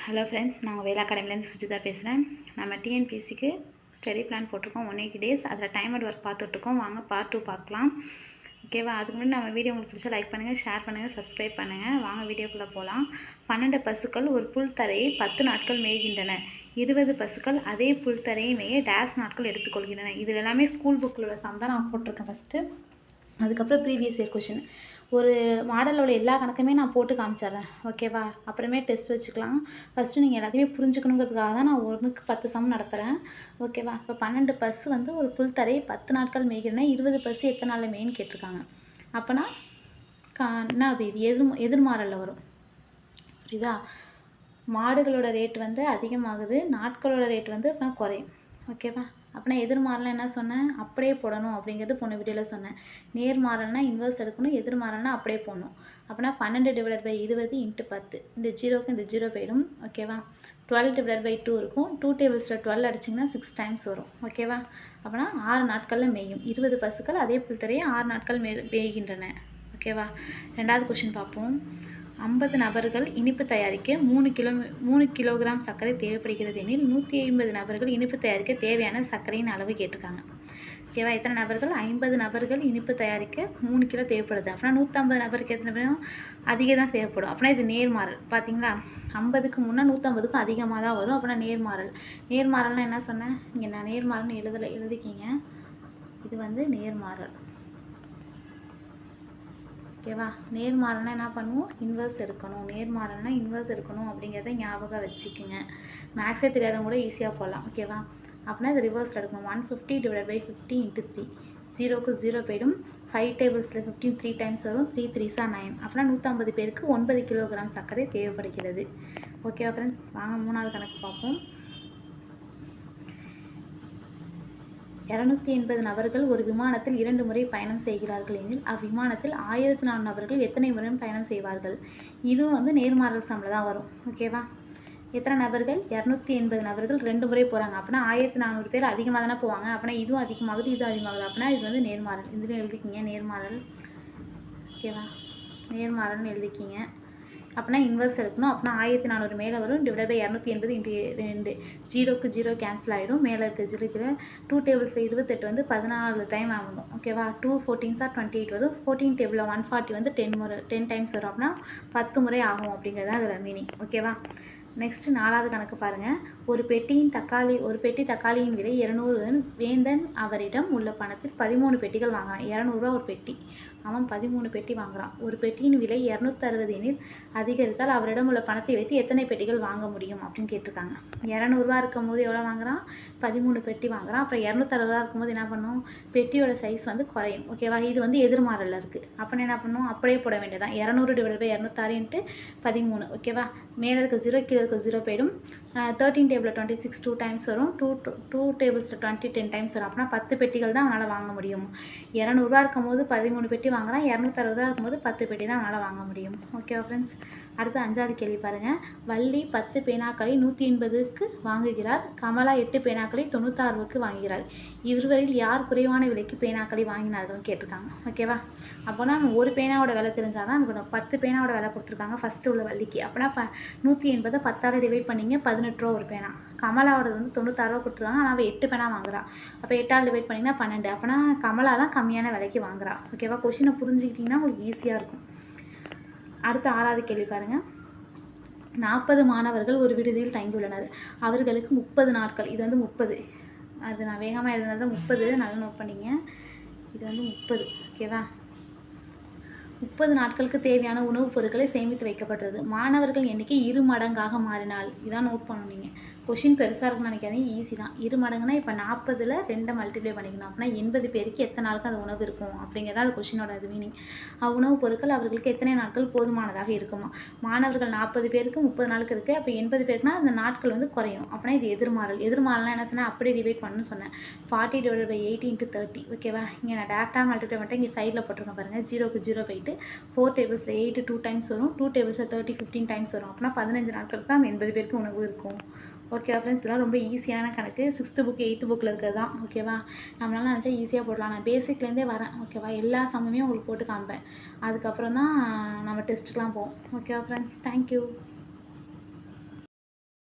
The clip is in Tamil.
ஹலோ ஃப்ரெண்ட்ஸ், நாங்கள் வேலா அகாடமிலேருந்து சுஜிதா பேசுகிறேன். நம்ம டிஎன்பிஎஸ்சிக்கு ஸ்டடி பிளான் போட்டிருக்கோம் 180 டேஸ். அதில் டைமர் ஒர்க் பார்த்துட்ருக்கோம். வாங்க பார்ட் 2 பார்க்கலாம். ஓகேவா? அதுக்கு முன்னாடி நம்ம வீடியோ உங்களுக்கு பிடிச்சா லைக் பண்ணுங்கள், ஷேர் பண்ணுங்கள், சப்ஸ்கிரைப் பண்ணுங்கள். வாங்க வீடியோக்குள்ளே போகலாம். 12 பசுக்கள் ஒரு புல்தரையை 10 நாட்கள் மேய்கின்றன. 20 பசுக்கள் அதே புல்தரையை மேய டேஸ் நாட்கள் எடுத்துக்கொள்கின்றன. இதில் எல்லாமே ஸ்கூல் புக்கில் உள்ள சம் தான் நான் போட்டிருக்கேன் ஃபஸ்ட்டு. அதுக்கப்புறம் ப்ரீவியஸ் இயர் கொஷின். ஒரு மாடலில் உள்ள எல்லா கணக்குமே நான் போட்டு காமிச்சிட்றேன். ஓகேவா? அப்புறமே டெஸ்ட் வச்சுக்கலாம். ஃபஸ்ட்டு நீங்கள் எல்லாத்தையுமே புரிஞ்சுக்கணுங்கிறதுக்காக தான் நான் 1க்கு 10 சம் நடத்துகிறேன். ஓகேவா? இப்போ 12 பசு வந்து ஒரு புல்தரை 10 நாட்கள் மேய்கிறேன்னா 20 பசு எத்தனை நாளில் மேய்ன்னு கேட்டிருக்காங்க. அப்போனா என்ன அது இது எதிர்மாறலில் வரும். புரியுதா? மாடுகளோட ரேட் வந்து அதிகமாகுது, நாட்களோட ரேட் வந்து அப்புறம் குறையும். ஓகேவா? அப்படின்னா எதிர்மாறலாம் என்ன சொன்னேன், அப்படியே போடணும் அப்படிங்கிறது போன வீடியோவில் சொன்னேன். நேர்மாறல்னா இன்வெர்ஸ் எடுக்கணும், எதிர்மாறல்னா அப்படியே போடணும். அப்படின்னா 12 / 20 × 10. இந்த ஜீரோக்கு இந்த ஜீரோ போயிடும். ஓகேவா? 12 / 2 இருக்கும். 2 டேபிள்ஸில் 12 அடிச்சிங்கன்னா 6 டைம்ஸ் வரும். ஓகேவா? அப்படின்னா 6 நாட்களில் மேயும். 20 பசுக்கள் அதே புல்தரையை 6 நாட்கள் மேய்கின்றன. ஓகேவா? 2வது கொஷின் பார்ப்போம். 50 நபர்கள் இனிப்பு தயாரிக்க 3 கிலோகிராம் சர்க்கரை தேவைப்படுகிறது எனில் 150 நபர்கள் இனிப்பு தயாரிக்க தேவையான சர்க்கரையின் அளவு கேட்டிருக்காங்க. ஓகேவா? எத்தனை நபர்கள்? 50 நபர்கள் இனிப்பு தயாரிக்க 3 கிலோ தேவைப்படுது. அப்படின்னா 150 நபருக்கு எத்தனை பேரும் அதிகம் தான் தேவைப்படும். அப்படின்னா இது நேர்மாறல். பார்த்தீங்களா? 50க்கு முன்னே 150க்கும் அதிகமாக தான் வரும். அப்படின்னா நேர்மாறல். நேர்மாறல்னால் என்ன சொன்னேன்? இங்கே நான் நேர்மாறல்னு எழுதிக்கிங்க. இது வந்து நேர்மாறல். ஓகேவா? நேர்மாறல்னா என்ன பண்ணுவோம்? இன்வெர்ஸ் எடுக்கணும். நேர்மாறல்னா இன்வெர்ஸ் எடுக்கணும் அப்படிங்கிறத ஞாபகம் வச்சுக்கோங்க. மேக்ஸே தெரியாதவங்க கூட ஈஸியாக போடலாம். ஓகேவா? அப்படின்னா இது ரிவர்ஸ் எடுக்கணும். 150 / 50 × 3. 0க்கு 0 போயிடும். 5 டேபிள்ஸில் 15 3 டைம்ஸ் வரும். 3 3s 9. அப்படின்னா 150 பேருக்கு 9 கிலோகிராம் சர்க்கரை தேவைப்படுகிறது. ஓகேவா ஃப்ரெண்ட்ஸ்? வாங்க 3வது கணக்கு பார்ப்போம். 280 நபர்கள் ஒரு விமானத்தில் 2 முறை பயணம் செய்கிறார்கள் எனில் அவ்விமானத்தில் 1400 நபர்கள் எத்தனை முறை பயணம் செய்வார்கள்? இதுவும் வந்து நேர்மாறல் சம்மில் தான் வரும். ஓகேவா? எத்தனை நபர்கள்? 280 நபர்கள் 2 முறை போகிறாங்க. அப்படின்னா 1400 பேர் அதிகமாக தானே போவாங்க. அப்படின்னா இதுவும் அதிகமாகுது, இதுவும் அதிகமாகுது. அப்படின்னா இது வந்து நேர்மாறல். இதுலேயும் எழுதிக்கிங்க நேர்மாறல். ஓகேவா? நேர்மாறல்னு எழுதிக்கிங்க. அப்படின்னா இன்வெர்ஸ் எடுக்கணும். அப்படின்னா 1400 மேலே வரும். / 280 × 2. 0க்கு 0 கேன்சல் ஆகிடும். மேலே இருக்க 0க்கு 2 டேபிள்ஸில் 28 வந்து 14 டைம் ஆகும். ஓகேவா? 2 14s 28 வரும். 14 டேபிளில் 140 வந்து 10 டைம்ஸ் வரும். அப்படின்னா 10 முறை ஆகும் அப்படிங்கிறது தான் அதோட மீனிங். ஓகேவா? நெக்ஸ்ட் 4வது கணக்கு பாருங்கள். ஒரு பெட்டி தக்காளியின் விலை 200. வேந்தன் அவரிடம் உள்ள பணத்தில் 13 பெட்டிகள் வாங்குறான். 200 ரூபா ஒரு பெட்டி. அவன் 13 பெட்டி வாங்குறான். ஒரு பெட்டியின் விலை 260 எனில் அதிகரித்தால் அவரிடம் உள்ள பணத்தை வைத்து எத்தனை பெட்டிகள் வாங்க முடியும் அப்படின்னு கேட்டிருக்காங்க. 200 ரூபா இருக்கும் போது எவ்வளோ வாங்குறான்? 13 பெட்டி வாங்குறான். அப்புறம் 260 ரூபா இருக்கும்போது என்ன பண்ணும்? பெட்டியோட சைஸ் வந்து குறையும். ஓகேவா? இது வந்து எதிர்மாறலில் இருக்குது. அப்படின்னு என்ன பண்ணும்? அப்படியே போட வேண்டியதான். 200 / 206 × 13. ஓகேவா? மேலே இருக்க 0 கீழே இருக்க 0 போயிடும். 13 டேபிளில் 26 2 டைம்ஸ் வரும். 2 டேபிள்ஸில் 20 10 டைம்ஸ் வரும். அப்படின்னா 10 பெட்டிகள் தான் அவனால் வாங்க முடியும். 200 ரூபா இருக்கும்போது 13 பெட்டி வாங்குறான். 260 ரூபா இருக்கும்போது 10 பெட்டி தான் அவனால் வாங்க முடியும். ஓகேவா ஃப்ரெண்ட்ஸ்? அடுத்து 5வது கேள்வி பாருங்கள். வள்ளி 10 பேனாக்களை 180க்கு வாங்குகிறார். கமலா 8 பேனாக்களை 96க்கு வாங்குகிறார். இருவரில் யார் குறைவான விலைக்கு பேனாக்களை வாங்கினார்கள்னு கேட்டிருக்காங்க. ஓகேவா? அப்போனா நம்ம ஒரு பேனாவோட விலை தெரிஞ்சால் தான் நமக்கு 10 பேனாவோட விலை கொடுத்துருக்காங்க ஃபஸ்ட்டு உள்ள வள்ளிக்கு. அப்போனா 180 10ஆல் டிவைட் பண்ணிங்க 18 ரூபா ஒரு பேனா. கமலாவோடது வந்து 96 ரூபா கொடுத்துருக்காங்க. ஆனால் அவள் 8 பேனா வாங்குறா. அப்போ 8ஆல் டிவைட் பண்ணிங்கன்னா 12. அப்போனா கமலா தான் கம்மியான விலைக்கு வாங்குறா. ஓகேவா? கொஷினை புரிஞ்சுக்கிட்டிங்கன்னா உங்களுக்கு ஈஸியாக இருக்கும். அடுத்து 6வது கேள்வி பாருங்கள். 40 மாணவர்கள் ஒரு விடுதியில் தங்கியுள்ளனர். அவர்களுக்கு 30 நாட்கள். இது வந்து 30. அது நான் வேகமாக எழுதுனது 30. நல்லா நோட் பண்ணிங்க. இது வந்து 30. ஓகேவா? 30 நாட்களுக்கு தேவையான உணவுப் பொருட்களை சேமித்து வைக்கப்பட்டது. மாணவர்கள் எண்ணிக்கை 2 மடங்காக மாறினால் இதான் நோட் பண்ணணும். நீங்கள் கொஷின் பெருசாக இருக்குன்னு நினைக்காதீங்க, ஈஸி தான். 2 மடங்குனா இப்போ 40ல் 2 மல்டிப்ளை பண்ணிக்கணும். அப்படின்னா 80 பேருக்கு எத்தனை நாளுக்கு அந்த உணவு இருக்கும் அப்படிங்கிறத அது கொஷினோட அது மீனிங். உணவுப் பொருட்கள் அவர்களுக்கு எத்தனை நாட்கள் போதுமானதாக இருக்குமா? மாணவர்கள் 40 பேருக்கு 30 நாளுக்கு இருக்குது. அப்போ 80 பேருக்குனா அந்த நாட்கள் வந்து குறையும். அப்படின்னா இது எதிர்மாறல். எதிர்மாறல்னா என்ன சொன்னால் அப்படியே டிவைட் பண்ணணும்னு சொன்னேன். 40 / 8 × 30. ஓகேவா? இங்கே நான் டேரெக்டாக மல்டிப்ளை பண்ணிட்டேன். இங்கே சைடில் போட்டிருக்கேன் பாருங்கள். 0க்கு 0 போயிட்டு 4 டேபிள்ஸில் 8 2 டைம்ஸ் வரும். 2 டேபிள்ஸில் 30 15 டைம்ஸ் வரும். அப்படின்னா 15 நாட்களுக்கு தான் அந்த 80 பேருக்கு உணவு இருக்கும். ஓகேவா ஃப்ரெண்ட்ஸ்? இதெல்லாம் ரொம்ப ஈஸியான கணக்கு. 6th புக் 8th புக்கில் இருக்கிறது தான். ஓகேவா? நம்மளால நினச்சா ஈஸியாக போடலாம். நான் பேசிக்லேருந்தே வரேன். ஓகேவா? எல்லா சம்முமே உங்களுக்கு போட்டு காமிப்பேன். அதுக்கப்புறம் தான் நம்ம டெஸ்ட்டுக்கெலாம் போவோம். ஓகேவா ஃப்ரெண்ட்ஸ்? தேங்க்யூ.